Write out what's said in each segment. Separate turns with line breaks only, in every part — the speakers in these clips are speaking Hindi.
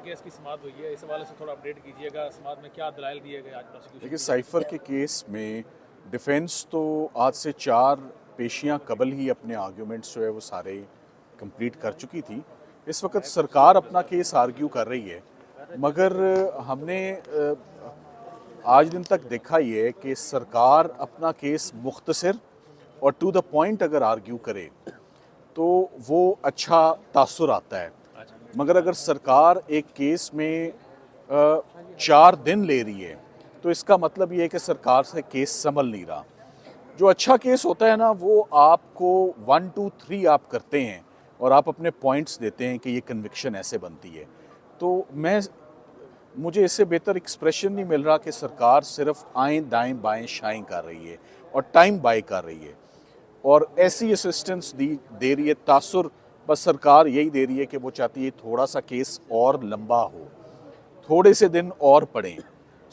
केस की समाअत हुई है, इस हवाले से थोड़ा अपडेट कीजिएगा। समाअत में क्या दलाइल दिए गए आज प्रोसिक्यूशन?
देखिए, साइफर के केस में डिफेंस तो आज से 4 पेशियां कबल ही अपने आर्ग्यूमेंट्स जो है वो सारे कंप्लीट कर चुकी थी। इस वक्त सरकार अपना केस आर्ग्यू कर रही है, मगर हमने आज दिन तक देखा ही है कि सरकार अपना केस मुख्तसर और टू द पॉइंट अगर आर्ग्यू करे तो वो अच्छा तासुर आता है। मगर अगर सरकार एक केस में 4 दिन ले रही है तो इसका मतलब ये है कि सरकार से केस संभल नहीं रहा। जो अच्छा केस होता है ना, वो आपको 1 2 3 आप करते हैं और आप अपने पॉइंट्स देते हैं कि ये कन्विक्शन ऐसे बनती है। तो मुझे इससे बेहतर एक्सप्रेशन नहीं मिल रहा कि सरकार सिर्फ आएँ दाएँ बाएँ शाएँ कर रही है और टाइम बाय कर रही है और ऐसी असिस्टेंस दे रही है। तासुर बस सरकार यही दे रही है कि वो चाहती है थोड़ा सा केस और लंबा हो, थोड़े से दिन और पड़ें।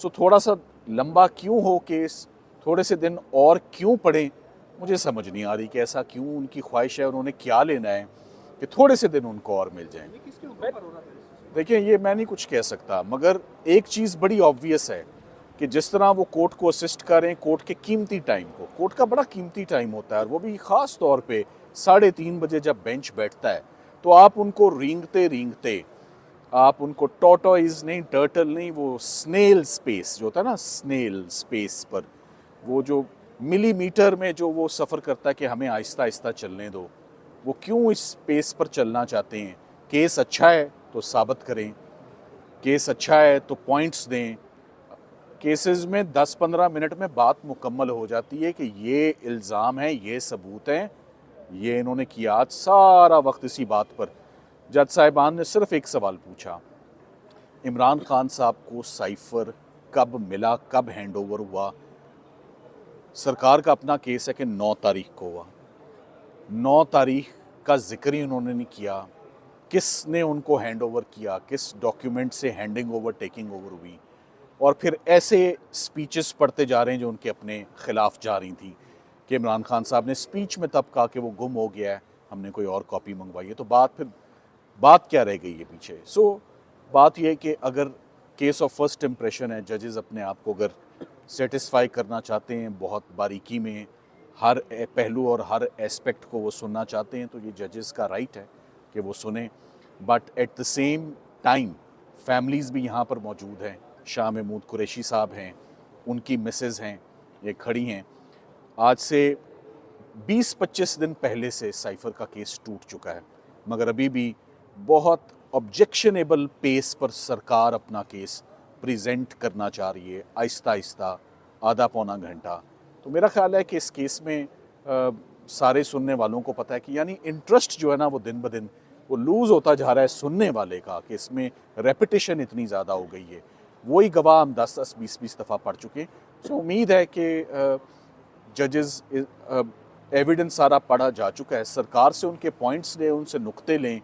सो थोड़ा सा लंबा क्यों हो केस, थोड़े से दिन और क्यों पड़ें, मुझे समझ नहीं आ रही कि ऐसा क्यों उनकी ख्वाहिश है, उन्होंने क्या लेना है कि थोड़े से दिन उनको और मिल जाएं। देखिए, ये मैं नहीं कुछ कह सकता, मगर एक चीज़ बड़ी ऑब्वियस है कि जिस तरह वो कोर्ट को असिस्ट करें, कोर्ट के कीमती टाइम को, कोर्ट का बड़ा कीमती टाइम होता है और वो भी ख़ास तौर पे 3:30 बजे जब बेंच बैठता है तो आप उनको रेंगते रेंगते, आप उनको टॉर्टोइज नहीं, टर्टल नहीं, वो स्नेल स्पेस जो होता है ना, स्नेल स्पेस पर वो जो मिलीमीटर में जो वो सफ़र करता है कि हमें आहिस्ता आहिस्ता चलने दो, वो क्यों इस स्पेस पर चलना चाहते हैं? केस अच्छा है तो साबित करें, केस अच्छा है तो पॉइंट्स दें। केसेस में 10-15 मिनट में बात मुकम्मल हो जाती है कि ये इल्ज़ाम है, ये सबूत हैं, ये इन्होंने किया। आज सारा वक्त इसी बात पर जज साहिबान ने सिर्फ एक सवाल पूछा, इमरान खान साहब को साइफर कब मिला, कब हैंड ओवर हुआ? सरकार का अपना केस है कि 9 तारीख को हुआ। 9 तारीख का जिक्र ही उन्होंने नहीं किया। किसने उनको हैंड ओवर किया, किस डॉक्यूमेंट से हैंडिंग ओवर टेकिंग ओवर हुई, और फिर ऐसे स्पीचेस पढ़ते जा रहे हैं जो उनके अपने खिलाफ जा रही थी कि इमरान खान साहब ने स्पीच में तब कहा कि वो गुम हो गया है, हमने कोई और कॉपी मंगवाई है। तो बात क्या रह गई है पीछे? बात यह है कि अगर केस ऑफ फर्स्ट इम्प्रेशन है, जजेस अपने आप को अगर सेटिस्फाई करना चाहते हैं, बहुत बारीकी में हर पहलू और हर एस्पेक्ट को वो सुनना चाहते हैं, तो ये जजेस का राइट है कि वो सुने। But at the same time families भी यहाँ पर मौजूद हैं। शाह महमूद कुरैशी साहब हैं, उनकी मिसेज़ हैं, ये खड़ी हैं। आज से 20-25 दिन पहले से साइफर का केस टूट चुका है, मगर अभी भी बहुत ऑब्जेक्शनेबल पेस पर सरकार अपना केस प्रेजेंट करना चाह रही है, आहिस्ता आहिस्ता, आधा पौना घंटा। तो मेरा ख्याल है कि इस केस में सारे सुनने वालों को पता है कि यानी इंटरेस्ट जो है ना वो दिन ब दिन वो लूज़ होता जा रहा है सुनने वाले का, कि इसमें रेपिटेशन इतनी ज़्यादा हो गई है। वही गवाह हम 10-10, 20-20 दफ़ा पढ़ चुके हैं। सो उम्मीद है कि जजेस एविडेंस सारा पढ़ा जा चुका है, सरकार से उनके पॉइंट्स लें, उनसे नुक्ते लें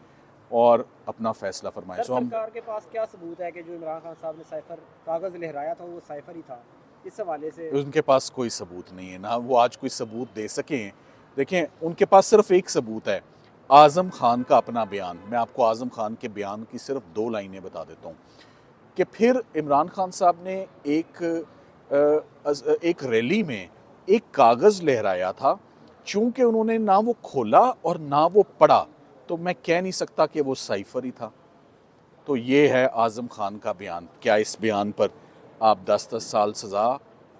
और अपना फैसला फरमाएं।
सरकार के पास क्या सबूत है कि जो इमरान खान साहब ने साइफर कागज़ लहराया था वो साइफर ही था? इस हवाले से
उनके पास कोई सबूत नहीं है, ना वो आज कोई सबूत दे सकें। देखें, उनके पास सिर्फ एक सबूत है, आज़म खान का अपना बयान। मैं आपको आज़म खान के बयान की सिर्फ 2 लाइनें बता देता हूँ कि फिर इमरान खान साहब ने एक रैली में एक कागज़ लहराया था, चूँकि उन्होंने ना वो खोला और ना वो पढ़ा, तो मैं कह नहीं सकता कि वो साइफर ही था। तो ये है आज़म खान का बयान। क्या इस बयान पर आप 10-10 साल सज़ा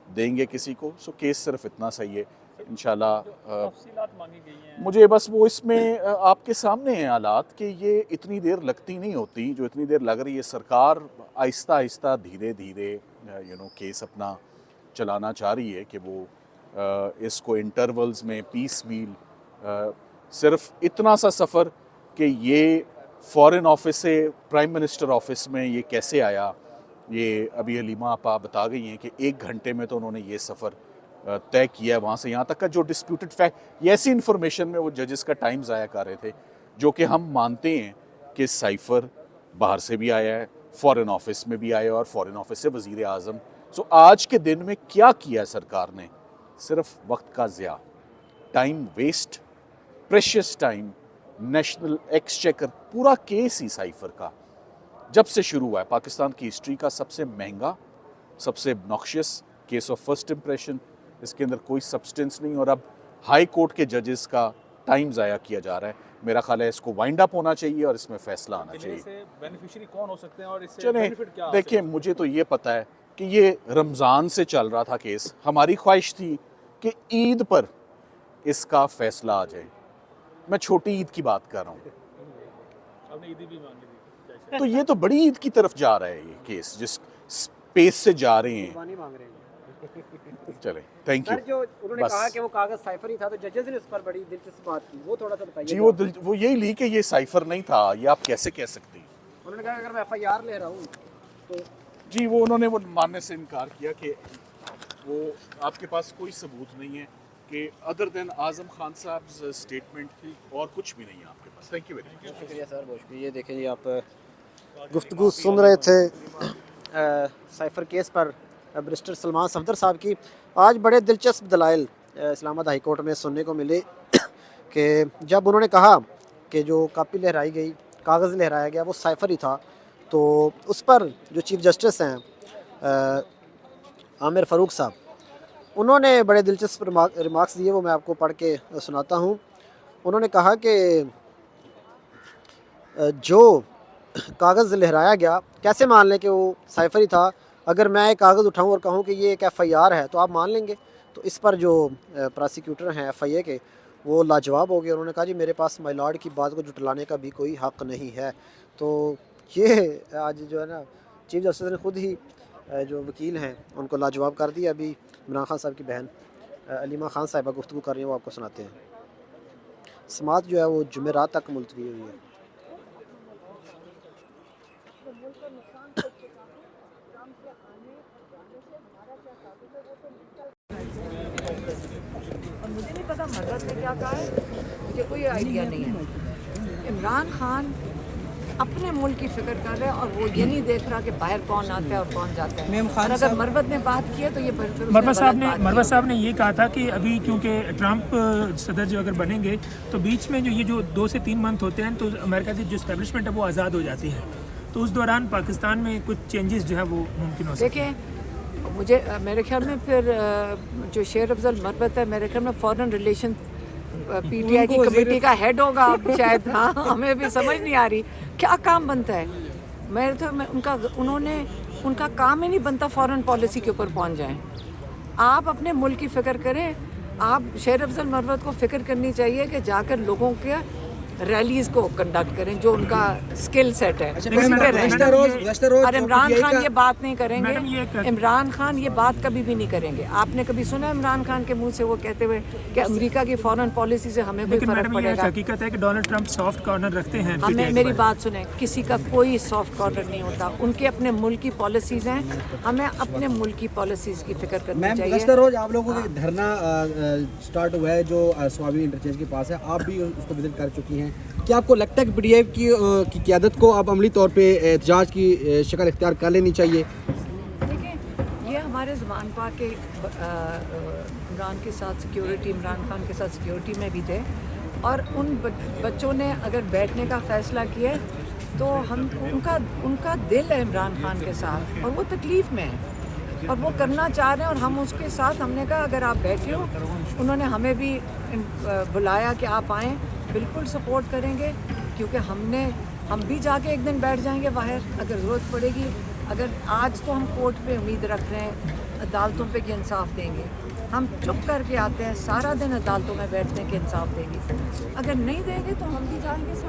देंगे किसी को? केस सिर्फ इतना सही है इंशाल्लाह।
तफसीलात मांगी गई हैं।
मुझे बस वो इसमें आपके सामने हैं हालात कि ये इतनी देर लगती नहीं होती जो इतनी देर लग रही है। सरकार आहिस्ता आहिस्ता, धीरे धीरे केस अपना चलाना चाह रही है कि वो इसको इंटरवल्स में पीस मील, सिर्फ इतना सा सफ़र कि ये फॉरेन ऑफिस से प्राइम मिनिस्टर ऑफिस में ये कैसे आया, ये अभी हलीमा आपा बता गई हैं कि 1 घंटे में तो उन्होंने ये सफ़र तय किया है वहाँ से यहाँ तक का जो डिस्प्यूटेड फैक्ट, ये ऐसी इन्फॉर्मेशन में वो जजेस का टाइम ज़ाया कर रहे थे, जो कि हम मानते हैं कि साइफर बाहर से भी आया है, फॉरेन ऑफिस में भी आया और फॉरेन ऑफिस से वज़ीर आज़म। आज के दिन में क्या किया है सरकार ने? सिर्फ वक्त का ज़िया, time waste, precious time, national exchequer, पूरा केस ही साइफर का जब से शुरू हुआ है पाकिस्तान की हिस्ट्री का सबसे महंगा, सबसे noxious case of first impression. इसके अंदर कोई सब्सटेंस नहीं और अब हाई कोर्ट के जजेस का टाइम ज़ाया किया जा रहा है। मेरा ख्याल है इसको वाइंड अप होना चाहिए और इसमें फैसला आना चाहिए।
से बेनिफिशियरी कौन हो सकते हैं और इससे
चले
बेनिफिट क्या?
देखिए, मुझे तो ये पता है कि ये रमज़ान से चल रहा था केस। हमारी ख्वाहिश थी कि ईद पर इसका फैसला आ जाए। मैं छोटी ईद की बात कर रहा हूँ।
आपने ईदी भी मांगी थी।
तो ये तो बड़ी ईद की तरफ जा रहा है ये केस, जिस स्पेस से जा रहे हैं।
कुर्बानी मांग रहे हैं।
चले, थैंक
सर,
यू।
जो उन्होंने
बस।
कहा कि वो कागज साइफर ही था, तो जजेस ने उस पर बड़ी दिलचस्प बात की, वो थोड़ा सा बताइए।
जी, वो यही ली कि ये साइफर नहीं था। ये आप कैसे कह सकते हैं?
उन्होंने कहा अगर मैं FIR ले रहा हूँ तो
जी, वो उन्होंने वो मानने से इनकार किया कि वो आपके पास कोई सबूत नहीं है कि अदर देन आजम खान साहब स्टेटमेंट की और कुछ भी नहीं है आपके पास। Thank you very much.
शुक्रिया सर, बहुत शुक्रिया। ये देखें जी, आप गुफ्तगू सुन रहे थे साइफर केस पर बैरिस्टर सलमान सफदर साहब की। आज बड़े दिलचस्प दलाइल इस्लामाबाद हाई कोर्ट में सुनने को मिले कि जब उन्होंने कहा कि जो कापी लहराई गई, कागज़ लहराया गया, वो साइफर ही था, तो उस पर जो चीफ़ जस्टिस हैं आमिर फ़ारूक साहब, उन्होंने बड़े दिलचस्प रिमार्क्स दिए। वो मैं आपको पढ़ के सुनाता हूँ। उन्होंने कहा कि जो कागज़ लहराया गया, कैसे मान लें कि वो साइफर ही था? अगर मैं एक कागज़ उठाऊं और कहूं कि ये एक FIR है तो आप मान लेंगे? तो इस पर जो प्रोसिक्यूटर हैं FIA के, वो लाजवाब हो गए। उन्होंने कहा जी, मेरे पास माय लॉर्ड की बात को जुटलाने का भी कोई हक़ नहीं है। तो ये आज जो है ना, चीफ जस्टिस ने खुद ही जो वकील हैं उनको लाजवाब कर दिया। अभी इमरान खान साहब की बहन अलीमा खान साहिबा गुफ्तगू कर रही हैं, वो आपको सुनाते हैं। समात जो है वो जुमेरात तक मुलतवी हुई है।
और मुझे नहीं पता मदद ने क्या कहा है, मुझे कोई आइडिया नहीं है। इमरान खान अपने मुल्क की फिक्र कर रहे हैं और वो ये नहीं देख रहा कि बाहर कौन आता है और कौन जाता है। और अगर मरवत ने बात की है तो ये
मरवत साहब ने ये कहा था कि अभी क्योंकि ट्रंप सदर जो अगर बनेंगे तो बीच में जो 2 से 3 मंथ होते हैं तो अमेरिका की जो एस्टेब्लिशमेंट है वो आज़ाद हो जाती है, तो उस दौरान पाकिस्तान में कुछ चेंजेस जो है वो मुमकिन हो सकते हैं।
देखें, मुझे मेरे ख्याल में फिर जो शेर अफजल मरवत है, मेरे ख्याल में फॉरेन रिलेशन PTI की कमेटी का हेड होगा अब शायद। हाँ, हमें भी समझ नहीं आ रही क्या काम बनता है। उनका काम ही नहीं बनता फॉरेन पॉलिसी के ऊपर पहुंच जाएं। आप अपने मुल्क की फ़िक्र करें। आप शेर अफजल मरवत को फ़िक्र करनी चाहिए कि जाकर लोगों के रैलीज़ को कंडक्ट करें, जो उनका स्किल सेट है उसी पे रहें। और इमरान खान ये बात नहीं करेंगे। इमरान खान ये बात कभी भी नहीं करेंगे। आपने कभी सुना इमरान खान के मुंह से वो कहते हुए कि अमेरिका की फॉरेन पॉलिसी से हमें कोई फर्क पड़ेगा?
हकीकत है कि डोनाल्ड ट्रंप सॉफ्ट कॉर्नर रखते हैं।
हमें मेरी बात सुने, किसी का कोई सॉफ्ट कॉर्नर नहीं होता। उनके अपने मुल्क की पॉलिसीज़ हैं, हमें अपने मुल्क की पॉलिसीज़ की फिक्र करनी चाहिए।
रोज आप लोगों का धरना स्टार्ट हुआ है जो स्वामी इंटरचेंज के पास है, आप भी उसको विजिट कर चुकी हैं। क्या आपको लगता है कि PTI की क़यादत को अब अमली तौर पे एहतजाज की शक्ल इख्तियार कर लेनी चाहिए?
देखिए, ये हमारे ज़मान पाक के इमरान के साथ सिक्योरिटी, इमरान खान के साथ सिक्योरिटी में भी थे, और उन बच्चों ने अगर बैठने का फ़ैसला किया तो हम उनका दिल है इमरान खान के साथ और वो तकलीफ़ में है और वो करना चाह रहे हैं और हम उसके साथ। हमने कहा अगर आप बैठे हो, उन्होंने हमें भी बुलाया कि आप आएँ, बिल्कुल सपोर्ट करेंगे, क्योंकि हम भी जाके एक दिन बैठ जाएंगे बाहर अगर ज़रूरत पड़ेगी। अगर आज तो हम कोर्ट पे उम्मीद रख रहे हैं, अदालतों पे कि इंसाफ देंगे, हम चुप करके आते हैं, सारा दिन अदालतों में बैठने के इंसाफ देंगे। अगर नहीं देंगे तो हम भी जाएंगे।